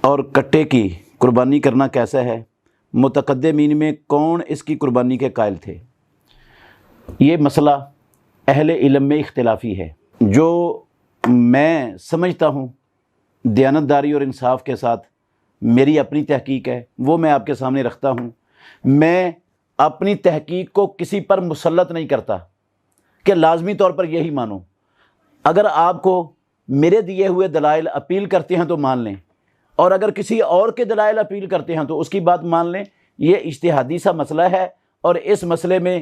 اور کٹے کی قربانی کرنا کیسا ہے؟ متقدمین میں کون اس کی قربانی کے قائل تھے؟ یہ مسئلہ اہل علم میں اختلافی ہے۔ جو میں سمجھتا ہوں دیانتداری اور انصاف کے ساتھ، میری اپنی تحقیق ہے، وہ میں آپ کے سامنے رکھتا ہوں۔ میں اپنی تحقیق کو کسی پر مسلط نہیں کرتا کہ لازمی طور پر یہی مانو۔ اگر آپ کو میرے دیے ہوئے دلائل اپیل کرتے ہیں تو مان لیں، اور اگر کسی اور کے دلائل اپیل کرتے ہیں تو اس کی بات مان لیں۔ یہ اجتہادی سا مسئلہ ہے، اور اس مسئلے میں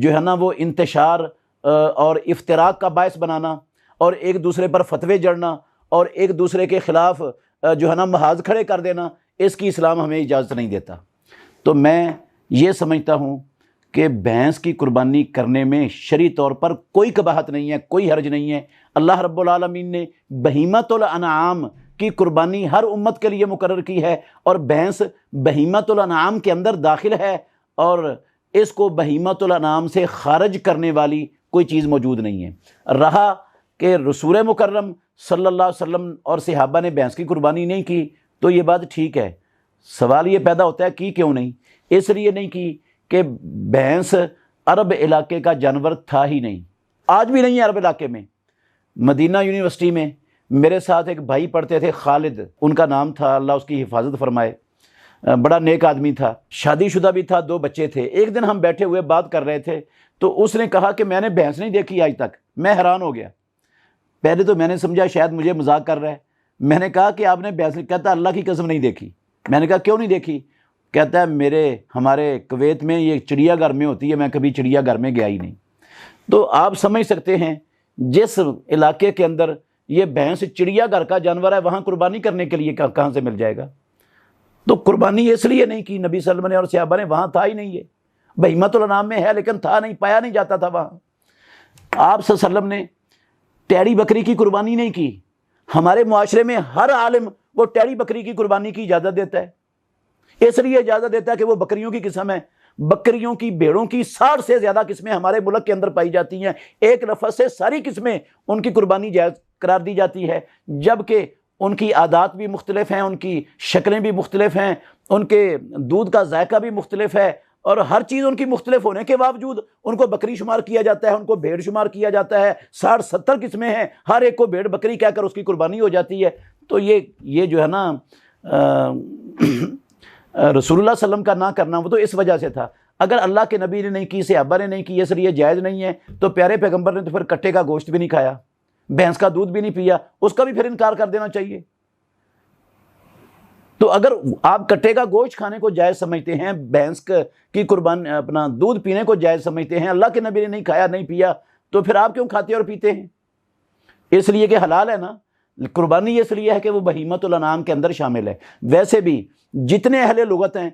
جو ہے نا وہ انتشار اور افتراق کا باعث بنانا، اور ایک دوسرے پر فتوے جڑنا، اور ایک دوسرے کے خلاف جو ہے نا محاذ کھڑے کر دینا، اس کی اسلام ہمیں اجازت نہیں دیتا۔ تو میں یہ سمجھتا ہوں کہ بھینس کی قربانی کرنے میں شرعی طور پر کوئی قباحت نہیں ہے، کوئی حرج نہیں ہے۔ اللہ رب العالمین نے بہیمۃ الانعام کی قربانی ہر امت کے لیے مقرر کی ہے، اور بھینس بہیمۃ الانعام کے اندر داخل ہے، اور اس کو بہیمۃ الانعام سے خارج کرنے والی کوئی چیز موجود نہیں ہے۔ رہا کہ رسول مکرم صلی اللہ علیہ وسلم اور صحابہ نے بھینس کی قربانی نہیں کی، تو یہ بات ٹھیک ہے۔ سوال یہ پیدا ہوتا ہے کی کیوں نہیں؟ اس لیے نہیں کی کہ بھینس عرب علاقے کا جانور تھا ہی نہیں، آج بھی نہیں ہے عرب علاقے میں۔ مدینہ یونیورسٹی میں میرے ساتھ ایک بھائی پڑھتے تھے، خالد ان کا نام تھا، اللہ اس کی حفاظت فرمائے، بڑا نیک آدمی تھا، شادی شدہ بھی تھا، 2 بچے تھے۔ ایک دن ہم بیٹھے ہوئے بات کر رہے تھے، تو اس نے کہا کہ میں نے بھینس نہیں دیکھی آج تک۔ میں حیران ہو گیا، پہلے تو میں نے سمجھا شاید مجھے مذاق کر رہا ہے۔ میں نے کہا کہ آپ نے بھینس؟ کہتا اللہ کی قسم نہیں دیکھی۔ میں نے کہا کیوں نہیں دیکھی؟ کہتا ہے ہمارے کویت میں یہ چڑیا گھر میں ہوتی ہے، میں کبھی چڑیا گھر میں گیا ہی نہیں۔ تو آپ سمجھ سکتے ہیں جس علاقے کے اندر یہ بھینس چڑیا گھر کا جانور ہے، وہاں قربانی کرنے کے لیے کہاں سے مل جائے گا؟ تو قربانی اس لیے نہیں کی نبی صلی اللہ علیہ وسلم نے اور صحابہ نے، وہاں تھا ہی نہیں۔ یہ بہیمۃ الانعام میں ہے لیکن تھا نہیں، پایا نہیں جاتا تھا وہاں۔ آپ صلی اللہ علیہ وسلم نے ٹیڑی بکری کی قربانی نہیں کی۔ ہمارے معاشرے میں ہر عالم وہ ٹیڑی بکری کی قربانی کی اجازت دیتا ہے، اس لیے اجازت دیتا ہے کہ وہ بکریوں کی قسم ہے۔ بکریوں کی، بھیڑوں کی 60 سے زیادہ قسمیں ہمارے ملک کے اندر پائی جاتی ہیں، ایک لفظ سے ساری قسمیں ان کی قربانی جائز قرار دی جاتی ہے، جبکہ ان کی عادات بھی مختلف ہیں، ان کی شکلیں بھی مختلف ہیں، ان کے دودھ کا ذائقہ بھی مختلف ہے، اور ہر چیز ان کی مختلف ہونے کے باوجود ان کو بکری شمار کیا جاتا ہے، ان کو بھیڑ شمار کیا جاتا ہے۔ 60-70 قسمیں ہیں، ہر ایک کو بھیڑ بکری کہہ کر اس کی قربانی ہو جاتی ہے۔ تو یہ جو ہے نا رسول اللہ صلی اللہ علیہ وسلم کا نہ کرنا وہ تو اس وجہ سے تھا۔ اگر اللہ کے نبی نے نہیں کی، صحابہ نے نہیں کی، اس لیے جائز نہیں ہے، تو پیارے پیغمبر نے تو پھر کٹے کا گوشت بھی نہیں کھایا، بھینس کا دودھ بھی نہیں پیا، اس کا بھی پھر انکار کر دینا چاہیے۔ تو اگر آپ کٹے کا گوشت کھانے کو جائز سمجھتے ہیں، بھینس کی قربانی اپنا دودھ پینے کو جائز سمجھتے ہیں، اللہ کے نبی نے نہیں کھایا نہیں پیا، تو پھر آپ کیوں کھاتے اور پیتے ہیں؟ اس لیے کہ حلال ہے نا۔ قربانی اس لیے ہے کہ وہ بہیمۃ الانعام کے اندر شامل ہے۔ ویسے بھی جتنے اہل لغت ہیں،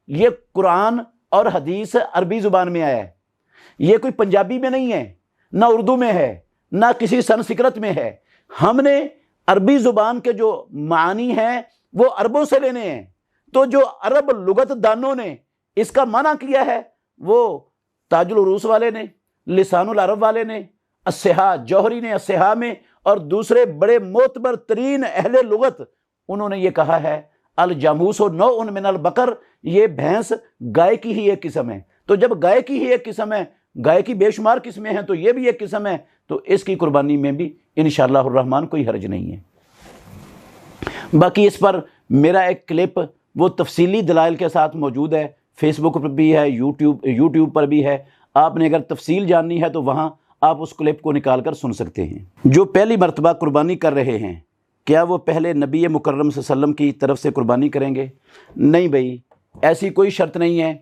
یہ قرآن اور حدیث عربی زبان میں آیا ہے، یہ کوئی پنجابی میں نہیں ہے، نہ اردو میں ہے، نہ کسی سنسکرت میں ہے۔ ہم نے عربی زبان کے جو معانی ہیں وہ عربوں سے لینے ہیں۔ تو جو عرب لغت دانوں نے اس کا معنی کیا ہے، وہ تاج العروس والے نے، لسان العرب والے نے، الصحاح جوہری نے الصحاح میں، اور دوسرے بڑے معتبر ترین اہل لغت، انہوں نے یہ کہا ہے الجاموس نوع من البقر، یہ بھینس گائے کی ہی ایک قسم ہے۔ تو جب گائے کی ہی ایک قسم ہے، گائے کی بے شمار قسمیں ہیں، تو یہ بھی ایک قسم ہے، تو اس کی قربانی میں بھی انشاءاللہ الرحمن کوئی حرج نہیں ہے۔ باقی اس پر میرا ایک کلپ وہ تفصیلی دلائل کے ساتھ موجود ہے، فیس بک پر بھی ہے، یوٹیوب پر بھی ہے۔ آپ نے اگر تفصیل جاننی ہے تو وہاں آپ اس کلپ کو نکال کر سن سکتے ہیں۔ جو پہلی مرتبہ قربانی کر رہے ہیں، کیا وہ پہلے نبی مکرم صلی اللہ علیہ وسلم کی طرف سے قربانی کریں گے؟ نہیں بھائی، ایسی کوئی شرط نہیں ہے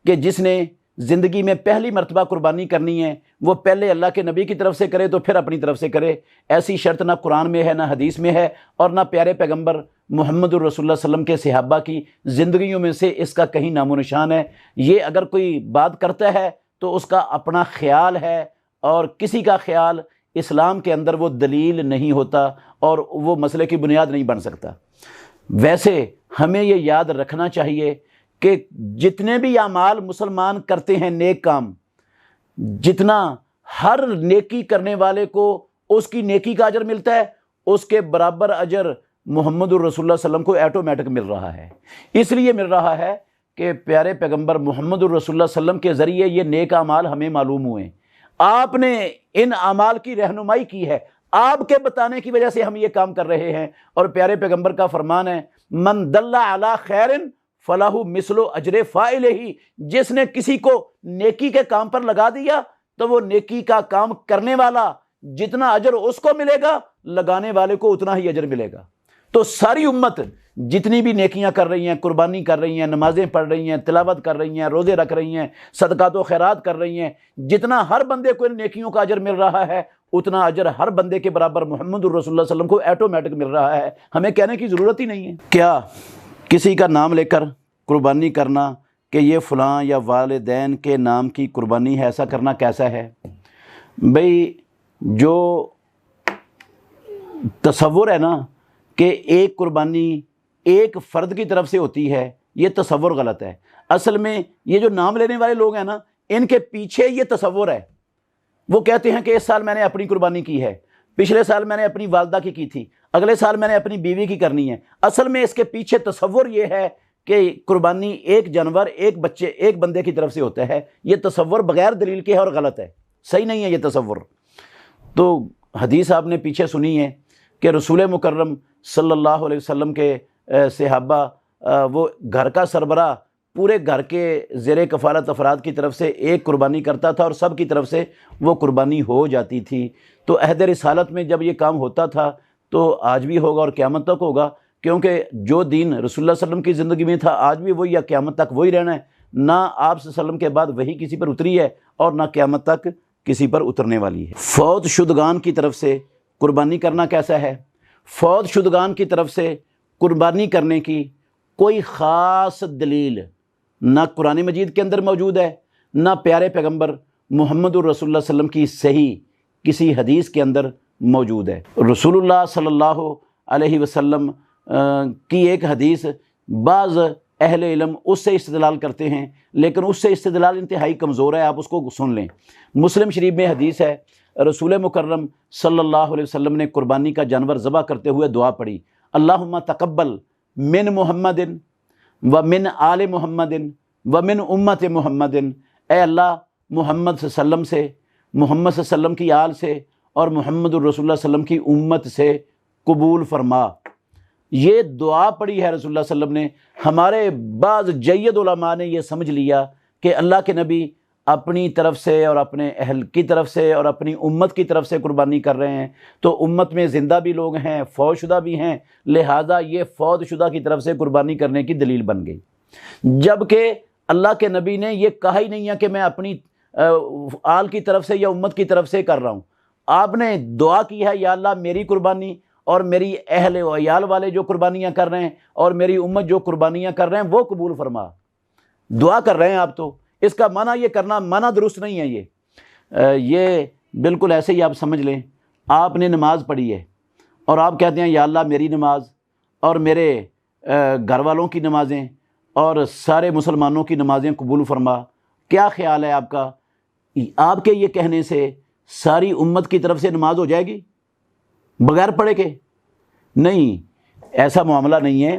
کہ جس نے زندگی میں پہلی مرتبہ قربانی کرنی ہے وہ پہلے اللہ کے نبی کی طرف سے کرے تو پھر اپنی طرف سے کرے۔ ایسی شرط نہ قرآن میں ہے، نہ حدیث میں ہے، اور نہ پیارے پیغمبر محمد الرسول اللہ صلی اللہ علیہ وسلم کے صحابہ کی زندگیوں میں سے اس کا کہیں نام و نشان ہے۔ یہ اگر کوئی بات کرتا ہے تو اس کا اپنا خیال ہے، اور کسی کا خیال اسلام کے اندر وہ دلیل نہیں ہوتا اور وہ مسئلے کی بنیاد نہیں بن سکتا۔ ویسے ہمیں یہ یاد رکھنا چاہیے کہ جتنے بھی اعمال مسلمان کرتے ہیں نیک کام، جتنا ہر نیکی کرنے والے کو اس کی نیکی کا اجر ملتا ہے، اس کے برابر اجر محمد الرسول اللہ صلی اللہ علیہ وسلم کو ایٹومیٹک مل رہا ہے۔ اس لیے مل رہا ہے کہ پیارے پیغمبر محمد الرسول اللہ صلی اللہ علیہ وسلم کے ذریعے یہ نیک اعمال ہمیں معلوم ہوئے، آپ نے ان اعمال کی رہنمائی کی ہے، آپ کے بتانے کی وجہ سے ہم یہ کام کر رہے ہیں۔ اور پیارے پیغمبر کا فرمان ہے من دل علی خیر فلاح مثل اجر فاعلہ، جس نے کسی کو نیکی کے کام پر لگا دیا تو وہ نیکی کا کام کرنے والا جتنا اجر اس کو ملے گا، لگانے والے کو اتنا ہی اجر ملے گا۔ تو ساری امت جتنی بھی نیکیاں کر رہی ہیں، قربانی کر رہی ہیں، نمازیں پڑھ رہی ہیں، تلاوت کر رہی ہیں، روزے رکھ رہی ہیں، صدقات و خیرات کر رہی ہیں، جتنا ہر بندے کو ان نیکیوں کا اجر مل رہا ہے اتنا اجر ہر بندے کے برابر محمد الرسول اللہ صلی اللہ علیہ وسلم کو ایٹومیٹک مل رہا ہے، ہمیں کہنے کی ضرورت ہی نہیں ہے۔ کیا کسی کا نام لے کر قربانی کرنا کہ یہ فلاں یا والدین کے نام کی قربانی ہے، ایسا کرنا کیسا ہے؟ بھئی جو تصور ہے نا کہ ایک قربانی ایک فرد کی طرف سے ہوتی ہے، یہ تصور غلط ہے۔ اصل میں یہ جو نام لینے والے لوگ ہیں نا، ان کے پیچھے یہ تصور ہے، وہ کہتے ہیں کہ اس سال میں نے اپنی قربانی کی ہے، پچھلے سال میں نے اپنی والدہ کی تھی، اگلے سال میں نے اپنی بیوی کی کرنی ہے۔ اصل میں اس کے پیچھے تصور یہ ہے کہ قربانی ایک جانور، ایک بچے، ایک بندے کی طرف سے ہوتا ہے۔ یہ تصور بغیر دلیل کے ہے اور غلط ہے، صحیح نہیں ہے یہ تصور۔ تو حدیث آپ نے پیچھے سنی ہے کہ رسول مکرم صلی اللہ علیہ وسلم کے صحابہ، وہ گھر کا سربراہ پورے گھر کے زیر کفالت افراد کی طرف سے ایک قربانی کرتا تھا اور سب کی طرف سے وہ قربانی ہو جاتی تھی۔ تو عہد رسالت میں جب یہ کام ہوتا تھا تو آج بھی ہوگا اور قیامت تک ہوگا، کیونکہ جو دین رسول اللہ صلی اللہ علیہ وسلم کی زندگی میں تھا آج بھی وہی، یا قیامت تک وہی رہنا ہے۔ نہ آپ صلی اللہ علیہ وسلم کے بعد وہی کسی پر اتری ہے اور نہ قیامت تک کسی پر اترنے والی ہے۔ فوت شدگان کی طرف سے قربانی کرنا کیسا ہے؟ فوت شدگان کی طرف سے قربانی کرنے کی کوئی خاص دلیل نہ قرآن مجید کے اندر موجود ہے، نہ پیارے پیغمبر محمد الرسول اللہ صلی اللہ علیہ وسلم کی صحیح کسی حدیث کے اندر موجود ہے۔ رسول اللہ صلی اللہ علیہ وسلم کی ایک حدیث بعض اہل علم اس سے استدلال کرتے ہیں، لیکن اس سے استدلال انتہائی کمزور ہے، آپ اس کو سن لیں۔ مسلم شریف میں حدیث ہے، رسول مکرم صلی اللہ علیہ وسلم نے قربانی کا جانور ذبح کرتے ہوئے دعا پڑھی، اللہم تقبل من محمد و من آل محمد و من امت محمد، اے اللہ محمد صلی اللہ علیہ وسلم سے، محمد صلی اللہ علیہ وسلم کی آل سے اور محمد الرسول اللہ صلی اللہ علیہ وسلم کی امت سے قبول فرما۔ یہ دعا پڑھی ہے رسول اللہ صلی اللہ علیہ وسلم نے۔ ہمارے بعض جید علماء نے یہ سمجھ لیا کہ اللہ کے نبی اپنی طرف سے اور اپنے اہل کی طرف سے اور اپنی امت کی طرف سے قربانی کر رہے ہیں، تو امت میں زندہ بھی لوگ ہیں، فوت شدہ بھی ہیں، لہٰذا یہ فوت شدہ کی طرف سے قربانی کرنے کی دلیل بن گئی، جبکہ اللہ کے نبی نے یہ کہا ہی نہیں ہے کہ میں اپنی آل کی طرف سے یا امت کی طرف سے کر رہا ہوں۔ آپ نے دعا کی ہے، یا اللہ میری قربانی اور میری اہل و عیال والے جو قربانیاں کر رہے ہیں اور میری امت جو قربانیاں کر رہے ہیں وہ قبول فرما۔ دعا کر رہے ہیں آپ، تو اس کا معنی یہ کرنا معنی درست نہیں ہے۔ یہ بالکل ایسے ہی آپ سمجھ لیں، آپ نے نماز پڑھی ہے اور آپ کہتے ہیں یا اللہ میری نماز اور میرے گھر والوں کی نمازیں اور سارے مسلمانوں کی نمازیں قبول فرما۔ کیا خیال ہے آپ کا؟ آپ کے یہ کہنے سے ساری امت کی طرف سے نماز ہو جائے گی بغیر پڑھے کے؟ نہیں، ایسا معاملہ نہیں ہے۔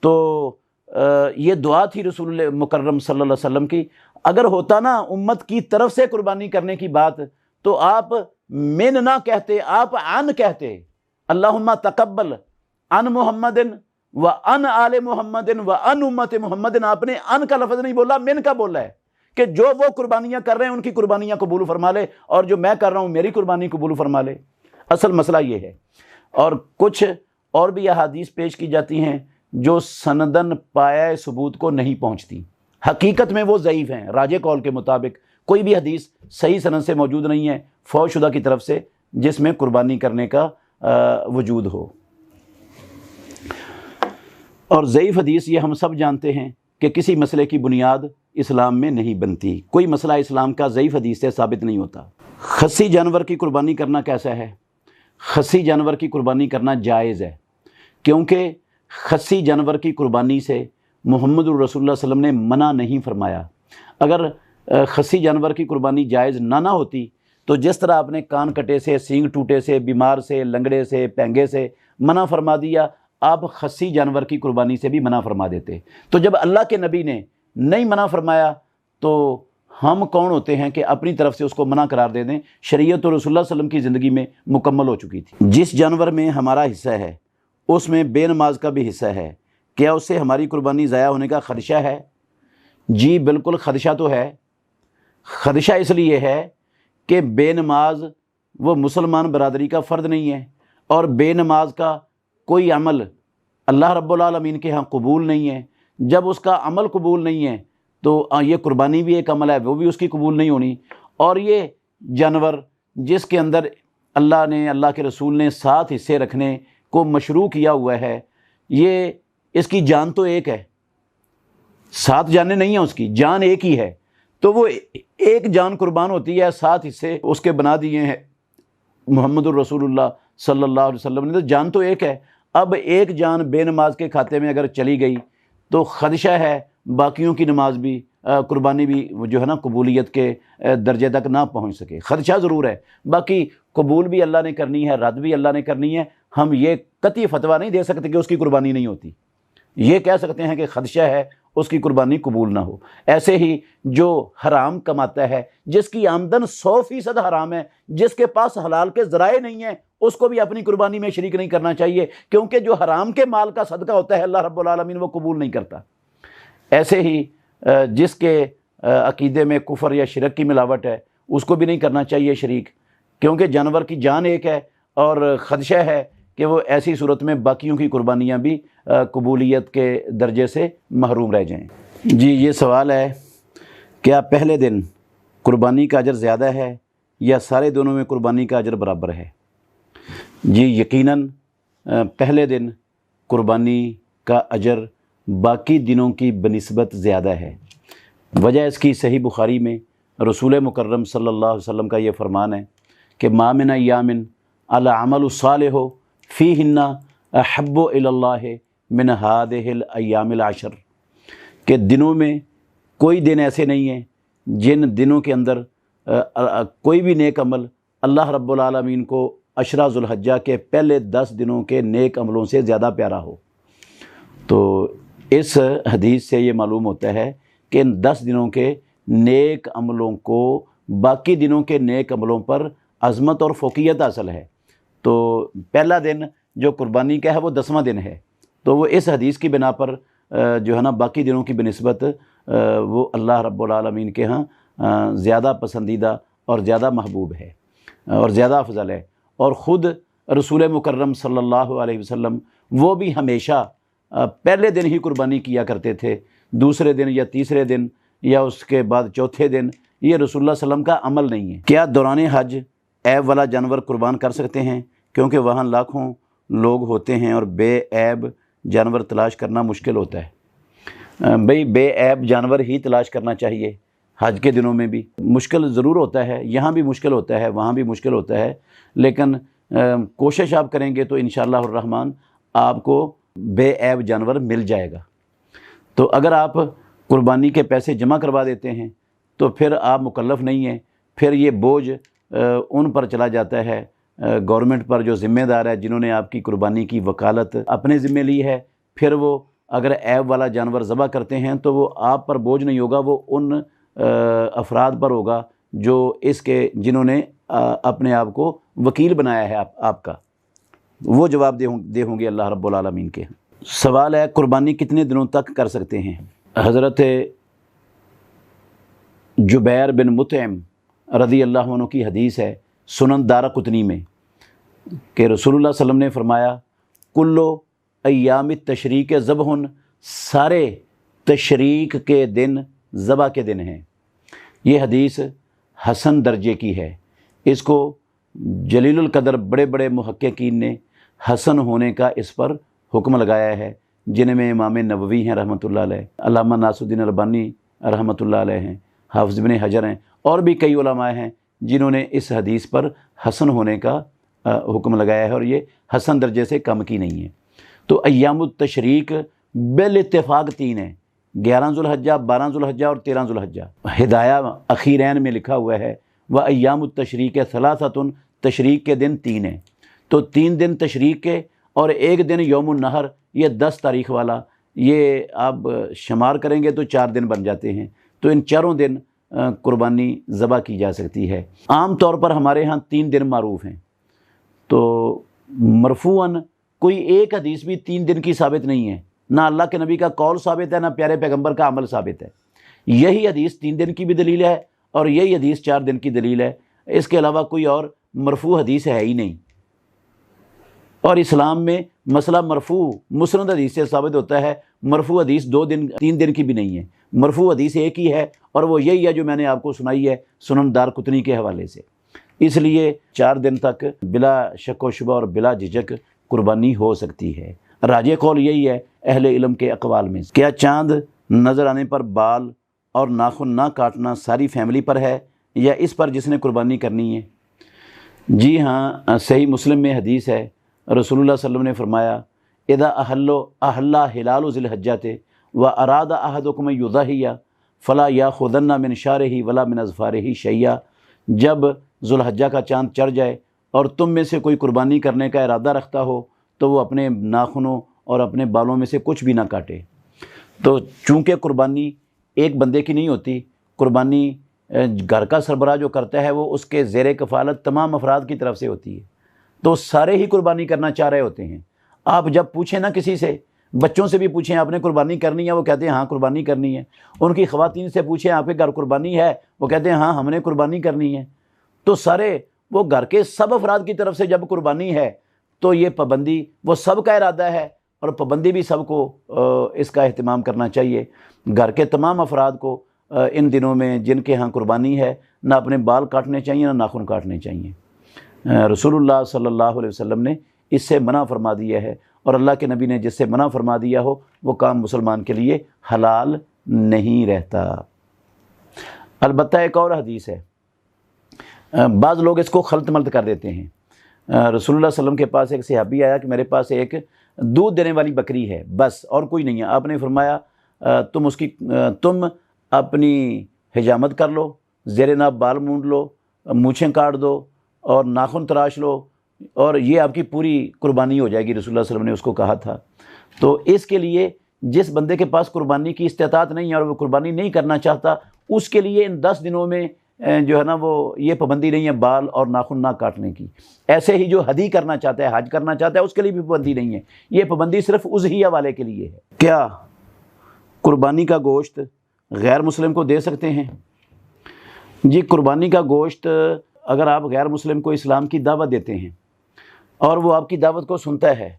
تو یہ دعا تھی رسول مکرم صلی اللہ علیہ وسلم کی۔ اگر ہوتا نا امت کی طرف سے قربانی کرنے کی بات تو آپ من نہ کہتے، آپ عن کہتے، اللہم تقبل عن محمد و عن آل محمد و عن امت محمد۔ آپ نے عن کا لفظ نہیں بولا، من کا بولا ہے کہ جو وہ قربانیاں کر رہے ہیں ان کی قربانیاں قبول فرما لے، اور جو میں کر رہا ہوں میری قربانی قبول فرما لے۔ اصل مسئلہ یہ ہے۔ اور کچھ اور بھی احادیث پیش کی جاتی ہیں جو سندن پایہ ثبوت کو نہیں پہنچتی، حقیقت میں وہ ضعیف ہیں۔ راجح قول کے مطابق کوئی بھی حدیث صحیح سند سے موجود نہیں ہے فوت شدہ کی طرف سے جس میں قربانی کرنے کا وجود ہو۔ اور ضعیف حدیث یہ ہم سب جانتے ہیں کہ کسی مسئلے کی بنیاد اسلام میں نہیں بنتی، کوئی مسئلہ اسلام کا ضعیف حدیث سے ثابت نہیں ہوتا۔ خصی جانور کی قربانی کرنا کیسا ہے؟ خصی جانور کی قربانی کرنا جائز ہے، کیونکہ خصی جانور کی قربانی سے محمد الرسول اللہ صلی اللہ علیہ وسلم نے منع نہیں فرمایا۔ اگر خصی جانور کی قربانی جائز نہ ہوتی تو جس طرح آپ نے کان کٹے سے، سینگ ٹوٹے سے، بیمار سے، لنگڑے سے، پینگے سے منع فرما دیا، آپ خصی جانور کی قربانی سے بھی منع فرما دیتے۔ تو جب اللہ کے نبی نے نہیں منع فرمایا تو ہم کون ہوتے ہیں کہ اپنی طرف سے اس کو منع قرار دے دیں؟ شریعت تو رسول اللہ صلی اللہ علیہ وسلم کی زندگی میں مکمل ہو چکی تھی۔ جس جانور میں ہمارا حصہ ہے اس میں بے نماز کا بھی حصہ ہے، کیا اس سے ہماری قربانی ضائع ہونے کا خدشہ ہے؟ جی بالکل خدشہ تو ہے۔ خدشہ اس لیے ہے کہ بے نماز وہ مسلمان برادری کا فرد نہیں ہے، اور بے نماز کا کوئی عمل اللہ رب العالمین کے ہاں قبول نہیں ہے۔ جب اس کا عمل قبول نہیں ہے تو یہ قربانی بھی ایک عمل ہے، وہ بھی اس کی قبول نہیں ہونی۔ اور یہ جانور جس کے اندر اللہ نے، اللہ کے رسول نے 7 حصے رکھنے کو مشروع کیا ہوا ہے، یہ اس کی جان تو ایک ہے، 7 جانیں نہیں ہیں، اس کی جان ایک ہی ہے، تو وہ ایک جان قربان ہوتی ہے، 7 حصے اس کے بنا دیے ہیں محمد الرسول اللہ صلی اللہ علیہ وسلم نے، تو جان تو ایک ہے۔ اب ایک جان بے نماز کے کھاتے میں اگر چلی گئی تو خدشہ ہے باقیوں کی نماز بھی، قربانی بھی جو ہے نا قبولیت کے درجے تک نہ پہنچ سکے۔ خدشہ ضرور ہے، باقی قبول بھی اللہ نے کرنی ہے، رد بھی اللہ نے کرنی ہے۔ ہم یہ قطعی فتویٰ نہیں دے سکتے کہ اس کی قربانی نہیں ہوتی، یہ کہہ سکتے ہیں کہ خدشہ ہے اس کی قربانی قبول نہ ہو۔ ایسے ہی جو حرام کماتا ہے، جس کی آمدن 100% حرام ہے، جس کے پاس حلال کے ذرائع نہیں ہیں، اس کو بھی اپنی قربانی میں شریک نہیں کرنا چاہیے، کیونکہ جو حرام کے مال کا صدقہ ہوتا ہے اللہ رب العالمین وہ قبول نہیں کرتا۔ ایسے ہی جس کے عقیدے میں کفر یا شرک کی ملاوٹ ہے اس کو بھی نہیں کرنا چاہیے شریک، کیونکہ جانور کی جان ایک ہے، اور خدشہ ہے کہ وہ ایسی صورت میں باقیوں کی قربانیاں بھی قبولیت کے درجے سے محروم رہ جائیں۔ جی یہ سوال ہے، کیا پہلے دن قربانی کا اجر زیادہ ہے یا سارے دنوں میں قربانی کا اجر برابر ہے؟ جی یقیناً پہلے دن قربانی کا اجر باقی دنوں کی بنسبت زیادہ ہے۔ وجہ اس کی صحیح بخاری میں رسول مکرم صلی اللہ علیہ وسلم کا یہ فرمان ہے کہ ما من ایام العمل الصالح فیہن احب الی اللہ من ہذہ الایام العشر، کہ دنوں میں کوئی دن ایسے نہیں ہیں جن دنوں کے اندر کوئی بھی نیک عمل اللہ رب العالمین کو عشرہ ذو الحجہ کے پہلے 10 دنوں کے نیک عملوں سے زیادہ پیارا ہو۔ تو اس حدیث سے یہ معلوم ہوتا ہے کہ ان 10 دنوں کے نیک عملوں کو باقی دنوں کے نیک عملوں پر عظمت اور فوقیت حاصل ہے۔ تو پہلا دن جو قربانی کا ہے وہ 10واں دن ہے، تو وہ اس حدیث کی بنا پر جو ہے نا باقی دنوں کی بنسبت وہ اللہ رب العالمین کے ہاں زیادہ پسندیدہ اور زیادہ محبوب ہے اور زیادہ افضل ہے۔ اور خود رسول مکرم صلی اللہ علیہ وسلم وہ بھی ہمیشہ پہلے دن ہی قربانی کیا کرتے تھے، دوسرے دن یا تیسرے دن یا اس کے بعد چوتھے دن یہ رسول اللہ صلی اللہ علیہ وسلم کا عمل نہیں ہے۔ کیا دوران حج عیب والا جانور قربان کر سکتے ہیں؟ کیونکہ وہاں لاکھوں لوگ ہوتے ہیں اور بے عیب جانور تلاش کرنا مشکل ہوتا ہے۔ بھئی بے عیب جانور ہی تلاش کرنا چاہیے، حج کے دنوں میں بھی مشکل ضرور ہوتا ہے، یہاں بھی مشکل ہوتا ہے، وہاں بھی مشکل ہوتا ہے، لیکن کوشش آپ کریں گے تو انشاءاللہ الرحمن آپ کو بے عیب جانور مل جائے گا۔ تو اگر آپ قربانی کے پیسے جمع کروا دیتے ہیں تو پھر آپ مکلف نہیں ہیں، پھر یہ بوجھ ان پر چلا جاتا ہے، گورنمنٹ پر جو ذمہ دار ہے، جنہوں نے آپ کی قربانی کی وکالت اپنے ذمہ لی ہے۔ پھر وہ اگر عیب والا جانور ذبح کرتے ہیں تو وہ آپ پر بوجھ نہیں ہوگا، وہ ان افراد پر ہوگا جو اس کے جنہوں نے اپنے آپ کو وکیل بنایا ہے آپ کا، وہ جواب دے ہوں گے اللہ رب العالمین کے۔ سوال ہے قربانی کتنے دنوں تک کر سکتے ہیں؟ حضرت جبیر بن مطعم رضی اللہ عنہ کی حدیث ہے سنن دارقطنی میں کہ رسول اللہ صلی اللہ علیہ وسلم نے فرمایا کلو ایام التشریق ذبح، سارے تشریق کے دن ذبح کے دن ہیں۔ یہ حدیث حسن درجے کی ہے، اس کو جلیل القدر بڑے بڑے محققین نے حسن ہونے کا اس پر حکم لگایا ہے، جن میں امام نووی ہیں رحمۃ اللہ علیہ، علامہ ناصر الدین البانی رحمۃ اللہ علیہ ہیں، حافظ ابن حجر ہیں، اور بھی کئی علماء ہیں جنہوں نے اس حدیث پر حسن ہونے کا حکم لگایا ہے، اور یہ حسن درجے سے کم کی نہیں ہے۔ تو ایام التشریق بالاتفاق 3 ہیں، 11 ذوالحجہ، 12 ذوالحجہ اور 13 ذوالحجہ۔ ہدایہ اخیرین میں لکھا ہوا ہے وہ ایام التشریق ثلاثۃ، تشریق کے دن 3 ہیں، تو 3 دن تشریق کے اور ایک دن یوم النحر، یہ 10 تاریخ والا، یہ آپ شمار کریں گے تو 4 دن بن جاتے ہیں۔ تو ان چاروں دن قربانی ذبح کی جا سکتی ہے۔ عام طور پر ہمارے ہاں 3 دن معروف ہیں، تو مرفوعاً کوئی ایک حدیث بھی 3 دن کی ثابت نہیں ہے، نہ اللہ کے نبی کا قول ثابت ہے، نہ پیارے پیغمبر کا عمل ثابت ہے۔ یہی حدیث 3 دن کی بھی دلیل ہے اور یہی حدیث 4 دن کی دلیل ہے، اس کے علاوہ کوئی اور مرفوع حدیث ہے ہی نہیں۔ اور اسلام میں مسئلہ مرفوع مسند حدیث سے ثابت ہوتا ہے، مرفوع حدیث 2 دن 3 دن کی بھی نہیں ہے، مرفوع حدیث ایک ہی ہے، اور وہ یہی ہے جو میں نے آپ کو سنائی ہے سنن دارقطنی کے حوالے سے۔ اس لیے 4 دن تک بلا شک و شبہ اور بلا جھجک قربانی ہو سکتی ہے۔ راجح قول یہی ہے اہل علم کے اقوال میں۔ کیا چاند نظر آنے پر بال اور ناخن نہ کاٹنا ساری فیملی پر ہے یا اس پر جس نے قربانی کرنی ہے؟ جی ہاں، صحیح مسلم میں حدیث ہے، رسول اللہ صلی اللہ علیہ وسلم نے فرمایا اذا احل ہلال ذی الحجۃ واراد احدکم یضحی فلا یاخذن من شعرہ ولا من اظفارہ شیئا، جب ذوالحجہ کا چاند چڑھ جائے اور تم میں سے کوئی قربانی کرنے کا ارادہ رکھتا ہو تو وہ اپنے ناخنوں اور اپنے بالوں میں سے کچھ بھی نہ کاٹے۔ تو چونکہ قربانی ایک بندے کی نہیں ہوتی، قربانی گھر کا سربراہ جو کرتا ہے وہ اس کے زیر کفالت تمام افراد کی طرف سے ہوتی ہے، تو سارے ہی قربانی کرنا چاہ رہے ہوتے ہیں۔ آپ جب پوچھیں نا کسی سے، بچوں سے بھی پوچھیں آپ نے قربانی کرنی ہے، وہ کہتے ہیں ہاں قربانی کرنی ہے۔ ان کی خواتین سے پوچھیں آپ کے گھر قربانی ہے، وہ کہتے ہیں ہاں ہم نے قربانی کرنی ہے۔ تو سارے وہ گھر کے سب افراد کی طرف سے جب قربانی ہے تو یہ پابندی وہ سب کا ارادہ ہے، اور پابندی بھی سب کو اس کا اہتمام کرنا چاہیے۔ گھر کے تمام افراد کو ان دنوں میں جن کے ہاں قربانی ہے نہ اپنے بال کاٹنے چاہیے نہ ناخن کاٹنے چاہیے۔ رسول اللہ صلی اللہ علیہ وسلم نے اس سے منع فرما دیا ہے، اور اللہ کے نبی نے جس سے منع فرما دیا ہو وہ کام مسلمان کے لیے حلال نہیں رہتا۔ البتہ ایک اور حدیث ہے، بعض لوگ اس کو خلط ملط کر دیتے ہیں۔ رسول اللہ صلی اللہ علیہ وسلم کے پاس ایک صحابی آیا کہ میرے پاس ایک دودھ دینے والی بکری ہے بس، اور کوئی نہیں ہے۔ آپ نے فرمایا تم اپنی حجامت کر لو، زیر ناف بال مونڈ لو، مونچھیں کاٹ دو اور ناخن تراش لو، اور یہ آپ کی پوری قربانی ہو جائے گی۔ رسول اللہ صلی اللہ علیہ وسلم نے اس کو کہا تھا۔ تو اس کے لیے جس بندے کے پاس قربانی کی استطاعت نہیں ہے اور وہ قربانی نہیں کرنا چاہتا، اس کے لیے ان 10 دنوں میں جو ہے نا وہ یہ پابندی نہیں ہے بال اور ناخن نہ کاٹنے کی۔ ایسے ہی جو حدی کرنا چاہتا ہے، حج کرنا چاہتا ہے، اس کے لیے بھی پابندی نہیں ہے، یہ پابندی صرف اضحیہ والے کے لیے ہے۔ کیا قربانی کا گوشت غیر مسلم کو دے سکتے ہیں؟ جی، قربانی کا گوشت اگر آپ غیر مسلم کو اسلام کی دعوت دیتے ہیں اور وہ آپ کی دعوت کو سنتا ہے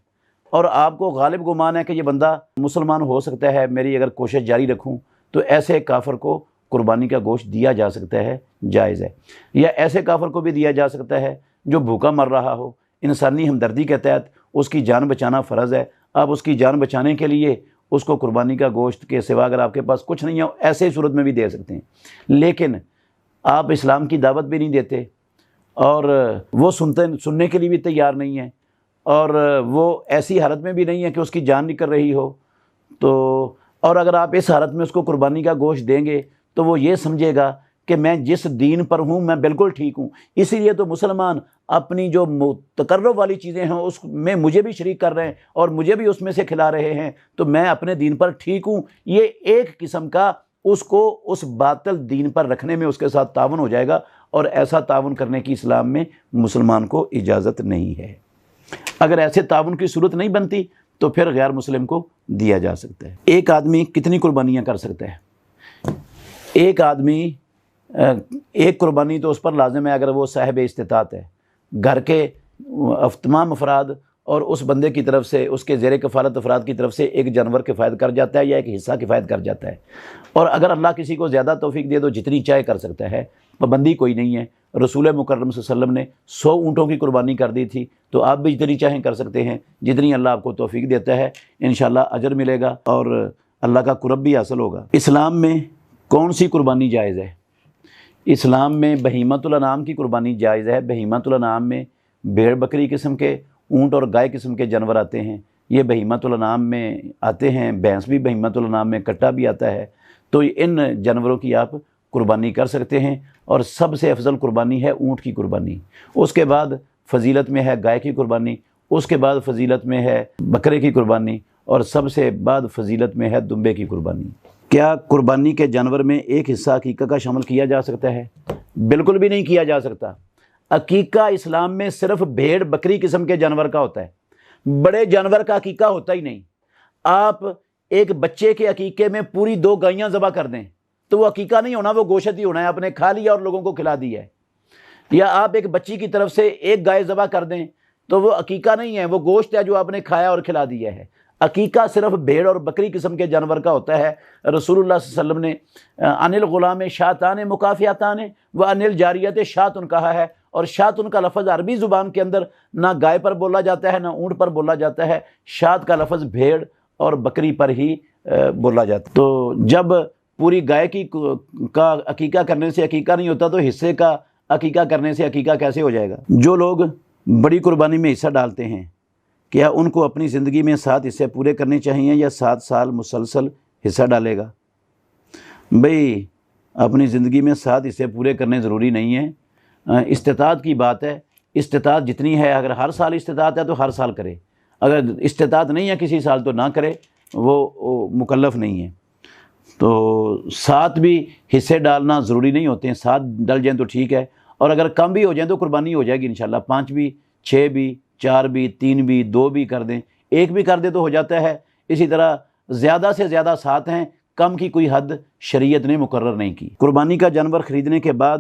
اور آپ کو غالب گمان ہے کہ یہ بندہ مسلمان ہو سکتا ہے، میری اگر کوشش جاری رکھوں، تو ایسے کافر کو قربانی کا گوشت دیا جا سکتا ہے، جائز ہے۔ یا ایسے کافر کو بھی دیا جا سکتا ہے جو بھوکا مر رہا ہو، انسانی ہمدردی کے تحت اس کی جان بچانا فرض ہے، آپ اس کی جان بچانے کے لیے اس کو قربانی کا گوشت کے سوا اگر آپ کے پاس کچھ نہیں ہے ایسے صورت میں بھی دے سکتے ہیں۔ لیکن آپ اسلام کی دعوت بھی نہیں دیتے اور وہ سننے کے لیے بھی تیار نہیں ہے، اور وہ ایسی حالت میں بھی نہیں ہے کہ اس کی جان نکل رہی ہو، تو اور اگر آپ اس حالت میں اس کو قربانی کا گوشت دیں گے تو وہ یہ سمجھے گا کہ میں جس دین پر ہوں میں بالکل ٹھیک ہوں، اسی لیے تو مسلمان اپنی جو تقرب والی چیزیں ہیں اس میں مجھے بھی شریک کر رہے ہیں اور مجھے بھی اس میں سے کھلا رہے ہیں، تو میں اپنے دین پر ٹھیک ہوں۔ یہ ایک قسم کا اس کو اس باطل دین پر رکھنے میں اس کے ساتھ تعاون ہو جائے گا، اور ایسا تعاون کرنے کی اسلام میں مسلمان کو اجازت نہیں ہے۔ اگر ایسے تعاون کی صورت نہیں بنتی تو پھر غیر مسلم کو دیا جا سکتا ہے۔ ایک آدمی کتنی قربانیاں کر سکتا ہے؟ ایک آدمی ایک قربانی تو اس پر لازم ہے اگر وہ صاحب استطاعت ہے، گھر کے تمام افراد اور اس بندے کی طرف سے اس کے زیر کفالت افراد کی طرف سے ایک جانور کفایت کر جاتا ہے یا ایک حصہ کفایت کر جاتا ہے، اور اگر اللہ کسی کو زیادہ توفیق دے تو جتنی چاہے کر سکتا ہے، پابندی کوئی نہیں ہے۔ رسول مکرم صلی اللہ علیہ وسلم نے 100 اونٹوں کی قربانی کر دی تھی، تو آپ بھی جتنی چاہیں کر سکتے ہیں، جتنی اللہ آپ کو توفیق دیتا ہے انشاءاللہ اجر ملے گا اور اللہ کا قرب بھی حاصل ہوگا۔ اسلام میں کون سی قربانی جائز ہے؟ اسلام میں بہیمۃ الانعام کی قربانی جائز ہے۔ بہیمۃ الانعام میں بھیڑ بکری قسم کے، اونٹ اور گائے قسم کے جانور آتے ہیں، یہ بہیمۃ الانعام میں آتے ہیں، بھینس بھی بہیمۃ الانعام میں، کٹا بھی آتا ہے، تو ان جانوروں کی آپ قربانی کر سکتے ہیں، اور سب سے افضل قربانی ہے اونٹ کی قربانی۔ اس کے بعد فضیلت میں ہے گائے کی قربانی، اس کے بعد فضیلت میں ہے بکرے کی قربانی، اور سب سے بعد فضیلت میں ہے دمبے کی قربانی۔ کیا قربانی کے جانور میں ایک حصہ عقیقہ کا شامل کیا جا سکتا ہے؟ بالکل بھی نہیں کیا جا سکتا۔ عقیقہ اسلام میں صرف بھیڑ بکری قسم کے جانور کا ہوتا ہے، بڑے جانور کا عقیقہ ہوتا ہی نہیں۔ آپ ایک بچے کے عقیقے میں پوری 2 گائیاں ذبح کر دیں تو وہ عقیقہ نہیں ہونا، وہ گوشت ہی ہونا ہے، آپ نے کھا لیا اور لوگوں کو کھلا دیا ہے۔ یا آپ ایک بچی کی طرف سے 1 گائے ذبح کر دیں تو وہ عقیقہ نہیں ہے، وہ گوشت ہے جو آپ نے کھایا اور کھلا دیا ہے۔ عقیقہ صرف بھیڑ اور بکری قسم کے جانور کا ہوتا ہے۔ رسول اللہ صلی اللہ علیہ وسلم نے عن الغلام شاتان مکافیاتان و عن الجاریت شاتن کہا ہے، اور شاتن کا لفظ عربی زبان کے اندر نہ گائے پر بولا جاتا ہے نہ اونٹ پر بولا جاتا ہے، شات کا لفظ بھیڑ اور بکری پر ہی بولا جاتا ہے۔ تو جب پوری گائے کا عقیقہ کرنے سے عقیقہ نہیں ہوتا تو حصے کا عقیقہ کرنے سے عقیقہ کیسے ہو جائے گا؟ جو لوگ بڑی قربانی میں حصہ ڈالتے ہیں، کیا ان کو اپنی زندگی میں 7 حصے پورے کرنے چاہیے یا 7 سال مسلسل حصہ ڈالے گا؟ بھئی اپنی زندگی میں 7 حصے پورے کرنے ضروری نہیں ہے، استطاعت کی بات ہے۔ استطاعت جتنی ہے، اگر ہر سال استطاعت ہے تو ہر سال کرے، اگر استطاعت نہیں ہے کسی سال تو نہ کرے، وہ مکلف نہیں ہے۔ تو 7 بھی حصے ڈالنا ضروری نہیں ہوتے ہیں، 7 ڈل جائیں تو ٹھیک ہے، اور اگر کم بھی ہو جائیں تو قربانی ہو جائے گی انشاءاللہ۔ 5 بھی، 6 بھی، 4 بھی، 3 بھی، 2 بھی کر دیں، 1 بھی کر دیں تو ہو جاتا ہے۔ اسی طرح زیادہ سے زیادہ 7 ہیں، کم کی کوئی حد شریعت نے مقرر نہیں کی۔ قربانی کا جانور خریدنے کے بعد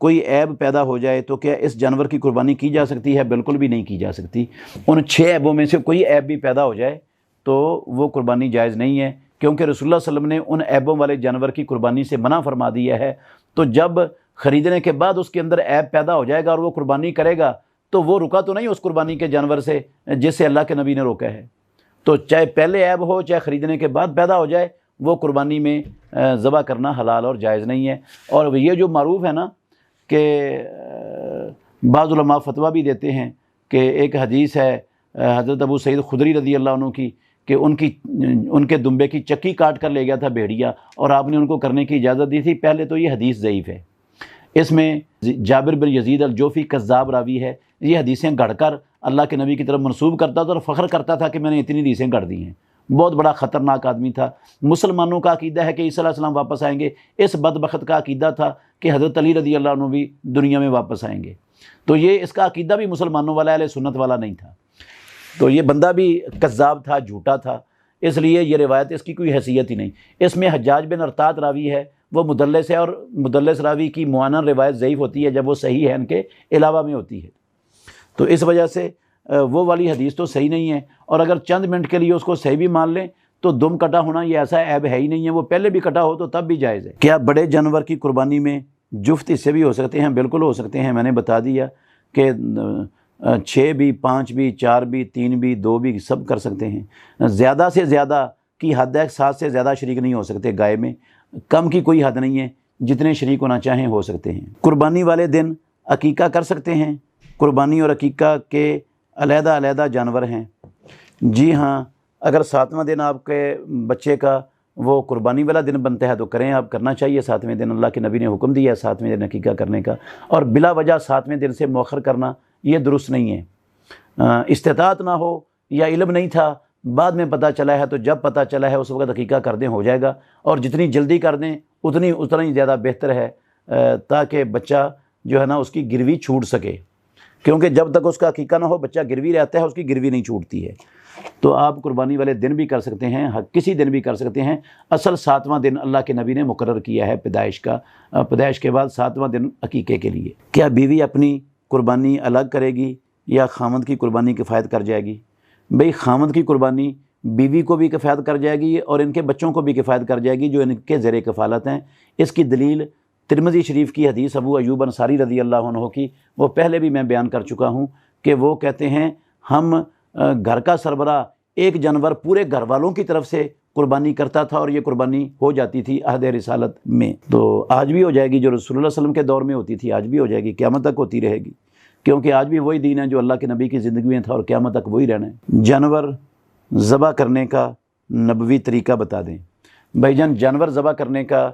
کوئی عیب پیدا ہو جائے تو کیا اس جانور کی قربانی کی جا سکتی ہے؟ بالکل بھی نہیں کی جا سکتی۔ ان 6 عیبوں میں سے کوئی عیب بھی پیدا ہو جائے تو وہ قربانی جائز نہیں ہے، کیونکہ رسول اللہ صلی اللہ علیہ وسلم نے ان عیبوں والے جانور کی قربانی سے منع فرما دیا ہے۔ تو جب خریدنے کے بعد اس کے اندر عیب پیدا ہو جائے گا اور وہ قربانی کرے گا تو وہ رکا تو نہیں اس قربانی کے جانور سے جس سے اللہ کے نبی نے روکا ہے۔ تو چاہے پہلے عیب ہو چاہے خریدنے کے بعد پیدا ہو جائے، وہ قربانی میں ذبح کرنا حلال اور جائز نہیں ہے۔ اور یہ جو معروف ہے نا کہ بعض علماء فتویٰ بھی دیتے ہیں کہ ایک حدیث ہے حضرت ابو سعید خدری رضی اللہ عنہ کی کہ ان کے دمبے کی چکی کاٹ کر لے گیا تھا بھیڑیا، اور آپ نے ان کو کرنے کی اجازت دی تھی۔ پہلے تو یہ حدیث ضعیف ہے، اس میں جابر بن یزید الجوفی کذاب راوی ہے، یہ حدیثیں گھڑ کر اللہ کے نبی کی طرف منسوب کرتا تھا اور فخر کرتا تھا کہ میں نے اتنی حدیثیں گھڑ دی ہیں۔ بہت بڑا خطرناک آدمی تھا۔ مسلمانوں کا عقیدہ ہے کہ عیسیٰ علیہ السلام واپس آئیں گے، اس بدبخت کا عقیدہ تھا کہ حضرت علی رضی اللہ عنہ بھی دنیا میں واپس آئیں گے۔ تو یہ اس کا عقیدہ بھی مسلمانوں والا اہل سنت والا نہیں تھا، تو یہ بندہ بھی کذاب تھا، جھوٹا تھا، اس لیے یہ روایت اس کی کوئی حیثیت ہی نہیں۔ اس میں حجاج بن ارطاط راوی ہے، وہ مدلس ہے، اور مدلس راوی کی معانن روایت ضعیف ہوتی ہے جب وہ صحیح ہے ان کے علاوہ میں ہوتی ہے۔ تو اس وجہ سے وہ والی حدیث تو صحیح نہیں ہے، اور اگر چند منٹ کے لیے اس کو صحیح بھی مان لیں تو دم کٹا ہونا یہ ایسا عیب ہے ہی نہیں ہے، وہ پہلے بھی کٹا ہو تو تب بھی جائز ہے۔ کیا بڑے جانور کی قربانی میں جفت حصے بھی ہو سکتے ہیں؟ بالکل ہو سکتے ہیں، میں نے بتا دیا کہ 6 بھی، 5 بھی، 4 بھی، 3 بھی، 2 بھی سب کر سکتے ہیں۔ زیادہ سے زیادہ کی حد ہے، 7 سے زیادہ شریک نہیں ہو سکتے گائے میں، کم کی کوئی حد نہیں ہے، جتنے شریک ہونا چاہیں ہو سکتے ہیں۔ قربانی والے دن عقیقہ کر سکتے ہیں؟ قربانی اور عقیقہ کے علیحدہ علیحدہ جانور ہیں۔ جی ہاں، اگر 7واں دن آپ کے بچے کا وہ قربانی والا دن بنتا ہے تو کریں، آپ کرنا چاہیے 7ویں دن، اللہ کے نبی نے حکم دیا ہے 7ویں دن عقیقہ کرنے کا، اور بلا وجہ 7ویں دن سے مؤخر کرنا یہ درست نہیں ہے۔ استطاعت نہ ہو یا علم نہیں تھا، بعد میں پتہ چلا ہے تو جب پتہ چلا ہے اس وقت عقیقہ کر دیں، ہو جائے گا، اور جتنی جلدی کر دیں اتنا ہی زیادہ بہتر ہے، تاکہ بچہ جو ہے نا اس کی گروی چھوٹ سکے، کیونکہ جب تک اس کا عقیقہ نہ ہو بچہ گروی رہتا ہے، اس کی گروی نہیں چھوٹتی ہے۔ تو آپ قربانی والے دن بھی کر سکتے ہیں، کسی دن بھی کر سکتے ہیں، اصل 7واں دن اللہ کے نبی نے مقرر کیا ہے پیدائش کا، پیدائش کے بعد 7واں دن عقیقے کے لیے۔ کیا بیوی اپنی قربانی الگ کرے گی یا خامند کی قربانی کفایت کر جائے گی؟ بھئی خامند کی قربانی بیوی کو بھی کفایت کر جائے گی اور ان کے بچوں کو بھی کفایت کر جائے گی جو ان کے زیر کفالت ہیں۔ اس کی دلیل ترمذی شریف کی حدیث ابو ایوب انصاری رضی اللہ عنہ کی، وہ پہلے بھی میں بیان کر چکا ہوں کہ وہ کہتے ہیں ہم گھر کا سربراہ ایک جانور پورے گھر والوں کی طرف سے قربانی کرتا تھا، اور یہ قربانی ہو جاتی تھی عہد رسالت میں، تو آج بھی ہو جائے گی، جو رسول اللہ صلی اللہ علیہ وسلم کے دور میں ہوتی تھی آج بھی ہو جائے گی، قیامت تک ہوتی رہے گی، کیونکہ آج بھی وہی دین ہے جو اللہ کے نبی کی زندگی میں تھا اور قیامت تک وہی رہنا ہے۔ جانور ذبح کرنے کا نبوی طریقہ بتا دیں۔ بھائی جان، جانور ذبح کرنے کا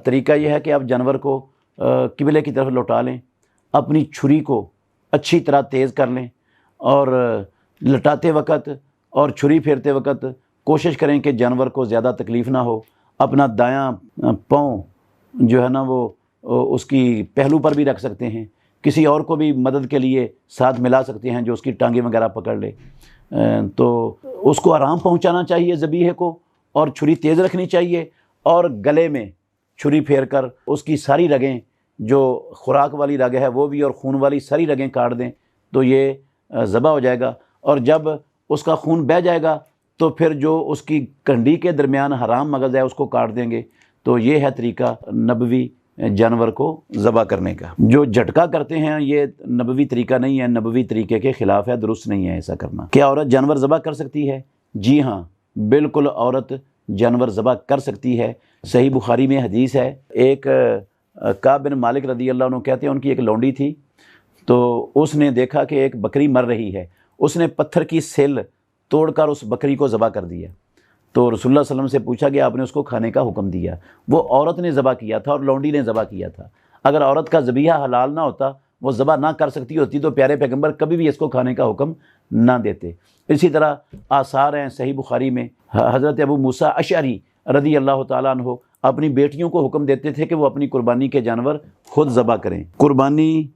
طریقہ یہ ہے کہ آپ جانور کو قبلے کی طرف لوٹا لیں، اپنی چھری کو اچھی طرح تیز کر لیں، اور لٹاتے وقت اور چھری پھیرتے وقت کوشش کریں کہ جانور کو زیادہ تکلیف نہ ہو. اپنا دایاں پاؤں جو ہے نا وہ اس کی پہلو پر بھی رکھ سکتے ہیں. کسی اور کو بھی مدد کے لیے ساتھ ملا سکتے ہیں جو اس کی ٹانگیں وغیرہ پکڑ لے. تو اس کو آرام پہنچانا چاہیے ذبیحے کو، اور چھری تیز رکھنی چاہیے، اور گلے میں چھری پھیر کر اس کی ساری رگیں، جو خوراک والی رگ ہے وہ بھی اور خون والی ساری رگیں کاٹ دیں تو یہ ذبح ہو جائے گا. اور جب اس کا خون بہہ جائے گا تو پھر جو اس کی کنڈی کے درمیان حرام مغز ہے اس کو کاٹ دیں گے. تو یہ ہے طریقہ نبوی جانور کو ذبح کرنے کا. جو جھٹکا کرتے ہیں یہ نبوی طریقہ نہیں ہے، نبوی طریقے کے خلاف ہے، درست نہیں ہے ایسا کرنا. کیا عورت جانور ذبح کر سکتی ہے؟ جی ہاں، بالکل عورت جانور ذبح کر سکتی ہے. صحیح بخاری میں حدیث ہے، ایک کعب بن مالک رضی اللہ عنہ کہتے ہیں ان کی ایک لونڈی تھی، تو اس نے دیکھا کہ ایک بکری مر رہی ہے. اس نے پتھر کی سل توڑ کر اس بکری کو ذبح کر دیا. تو رسول اللہ صلی اللہ علیہ وسلم سے پوچھا کہ آپ نے اس کو کھانے کا حکم دیا. وہ عورت نے ذبح کیا تھا اور لونڈی نے ذبح کیا تھا. اگر عورت کا ذبیحہ حلال نہ ہوتا، وہ ذبح نہ کر سکتی ہوتی، تو پیارے پیغمبر کبھی بھی اس کو کھانے کا حکم نہ دیتے. اسی طرح آثار ہیں صحیح بخاری میں، حضرت ابو موسیٰ اشعری رضی اللہ تعالیٰ عنہ اپنی بیٹیوں کو حکم دیتے تھے کہ وہ اپنی قربانی کے جانور خود ذبح کریں. قربانی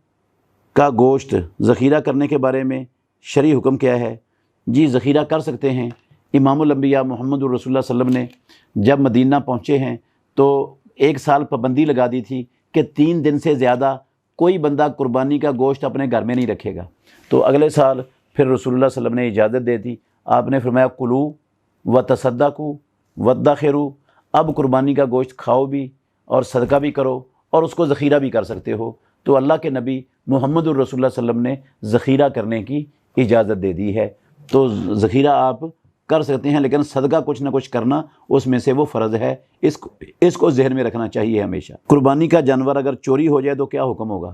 کا گوشت ذخیرہ کرنے کے بارے میں شرعی حکم کیا ہے؟ جی ذخیرہ کر سکتے ہیں. امام الانبیاء محمد الرسول اللہ صلی اللہ علیہ وسلم نے جب مدینہ پہنچے ہیں تو 1 سال پابندی لگا دی تھی کہ 3 دن سے زیادہ کوئی بندہ قربانی کا گوشت اپنے گھر میں نہیں رکھے گا. تو اگلے سال پھر رسول اللہ صلی اللہ علیہ وسلم نے اجازت دے دی. آپ نے فرمایا کلو و تصدقوا وادخروا، اب قربانی کا گوشت کھاؤ بھی اور صدقہ بھی کرو اور اس کو ذخیرہ بھی کر سکتے ہو. تو اللہ کے نبی محمد الرسول اللہ صلی اللہ علیہ وسلم نے ذخیرہ کرنے کی اجازت دے دی ہے. تو ذخیرہ آپ کر سکتے ہیں، لیکن صدقہ کچھ نہ کچھ کرنا اس میں سے وہ فرض ہے. اس کو ذہن میں رکھنا چاہیے ہمیشہ. قربانی کا جانور اگر چوری ہو جائے تو کیا حکم ہوگا؟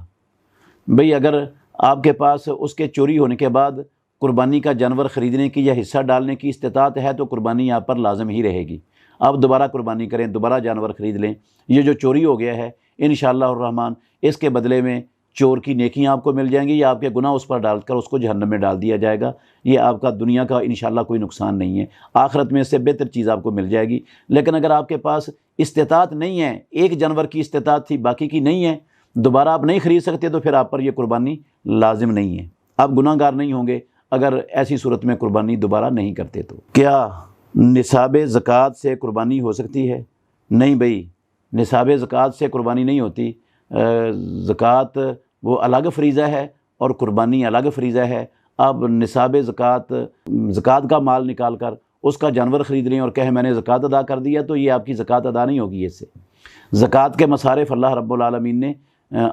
بھئی اگر آپ کے پاس اس کے چوری ہونے کے بعد قربانی کا جانور خریدنے کی یا حصہ ڈالنے کی استطاعت ہے تو قربانی آپ پر لازم ہی رہے گی. آپ دوبارہ قربانی کریں، دوبارہ جانور خرید لیں. یہ جو چوری ہو گیا ہے انشاءاللہ الرحمن اس کے بدلے میں چور کی نیکیاں آپ کو مل جائیں گی، یا آپ کے گناہ اس پر ڈال کر اس کو جہنم میں ڈال دیا جائے گا. یہ آپ کا دنیا کا انشاءاللہ کوئی نقصان نہیں ہے، آخرت میں اس سے بہتر چیز آپ کو مل جائے گی. لیکن اگر آپ کے پاس استطاعت نہیں ہے، ایک جانور کی استطاعت تھی باقی کی نہیں ہے، دوبارہ آپ نہیں خرید سکتے، تو پھر آپ پر یہ قربانی لازم نہیں ہے. آپ گناہ گار نہیں ہوں گے اگر ایسی صورت میں قربانی دوبارہ نہیں کرتے. تو کیا نصاب زکوٰۃ سے قربانی ہو سکتی ہے؟ نہیں بھائی، نصاب زکوٰۃ سے قربانی نہیں ہوتی. زکوٰۃ وہ الگ فریضہ ہے اور قربانی الگ فریضہ ہے. آپ نصاب زکوٰۃ کا مال نکال کر اس کا جانور خرید لیں اور کہیں میں نے زکوٰۃ ادا کر دیا، تو یہ آپ کی زکوٰۃ ادا نہیں ہوگی. اس سے زکوٰۃ کے مصارف اللہ رب العالمین نے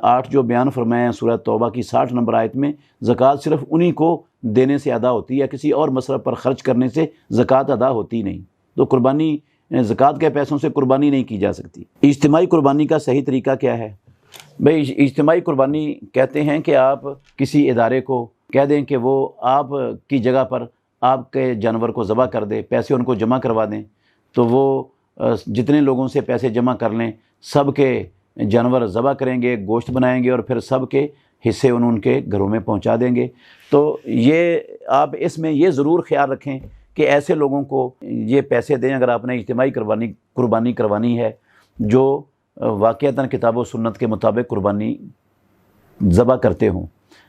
8 جو بیان فرمائے ہیں سورہ توبہ کی 60 نمبر آیت میں، زکوٰۃ صرف انہی کو دینے سے ادا ہوتی ہے، کسی اور مصرف پر خرچ کرنے سے زکوٰۃ ادا ہوتی نہیں. تو قربانی زکوٰۃ کے پیسوں سے قربانی نہیں کی جا سکتی. اجتماعی قربانی کا صحیح طریقہ کیا ہے؟ بھئی اجتماعی قربانی کہتے ہیں کہ آپ کسی ادارے کو کہہ دیں کہ وہ آپ کی جگہ پر آپ کے جانور کو ذبح کر دے، پیسے ان کو جمع کروا دیں، تو وہ جتنے لوگوں سے پیسے جمع کر لیں سب کے جانور ذبح کریں گے، گوشت بنائیں گے اور پھر سب کے حصے ان کے گھروں میں پہنچا دیں گے. تو یہ آپ اس میں یہ ضرور خیال رکھیں کہ ایسے لوگوں کو یہ پیسے دیں اگر آپ نے اجتماعی قربانی کروانی ہے، جو واقعتاً کتاب و سنت کے مطابق قربانی ذبح کرتے ہوں،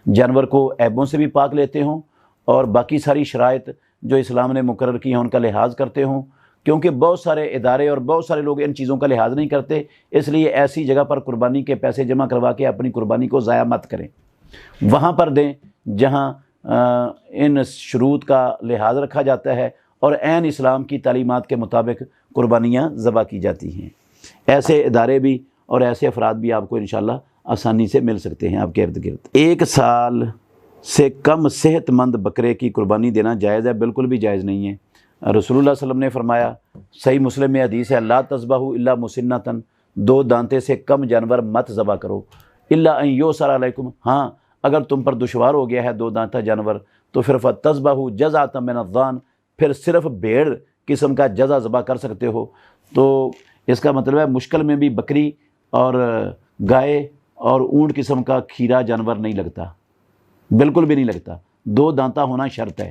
جانور کو عیبوں سے بھی پاک لیتے ہوں اور باقی ساری شرائط جو اسلام نے مقرر کی ہیں ان کا لحاظ کرتے ہوں. کیونکہ بہت سارے ادارے اور بہت سارے لوگ ان چیزوں کا لحاظ نہیں کرتے، اس لیے ایسی جگہ پر قربانی کے پیسے جمع کروا کے اپنی قربانی کو ضائع مت کریں. وہاں پر دیں جہاں ان شروط کا لحاظ رکھا جاتا ہے اور عین اسلام کی تعلیمات کے مطابق قربانیاں ذبح کی جاتی ہیں. ایسے ادارے بھی اور ایسے افراد بھی آپ کو انشاءاللہ آسانی سے مل سکتے ہیں آپ کے ارد گرد. 1 سال سے کم صحت مند بکرے کی قربانی دینا جائز ہے؟ بالکل بھی جائز نہیں ہے. رسول اللہ صلی اللہ علیہ وسلم نے فرمایا، صحیح مسلم میں حدیث ہے، لا تذبحوا الا مسنۃ، 2 دانتے سے کم جانور مت ذبح کرو، الا ان یؤسر علیکم، ہاں اگر تم پر دشوار ہو گیا ہے 2 دانتہ جانور تو پھر فتذبحوا جزعۃ من الضان، پھر صرف بھیڑ قسم کا جزع ذبح کر سکتے ہو. تو اس کا مطلب ہے مشکل میں بھی بکری اور گائے اور اونٹ قسم کا کھیرا جانور نہیں لگتا، بالکل بھی نہیں لگتا. 2 دانتہ ہونا شرط ہے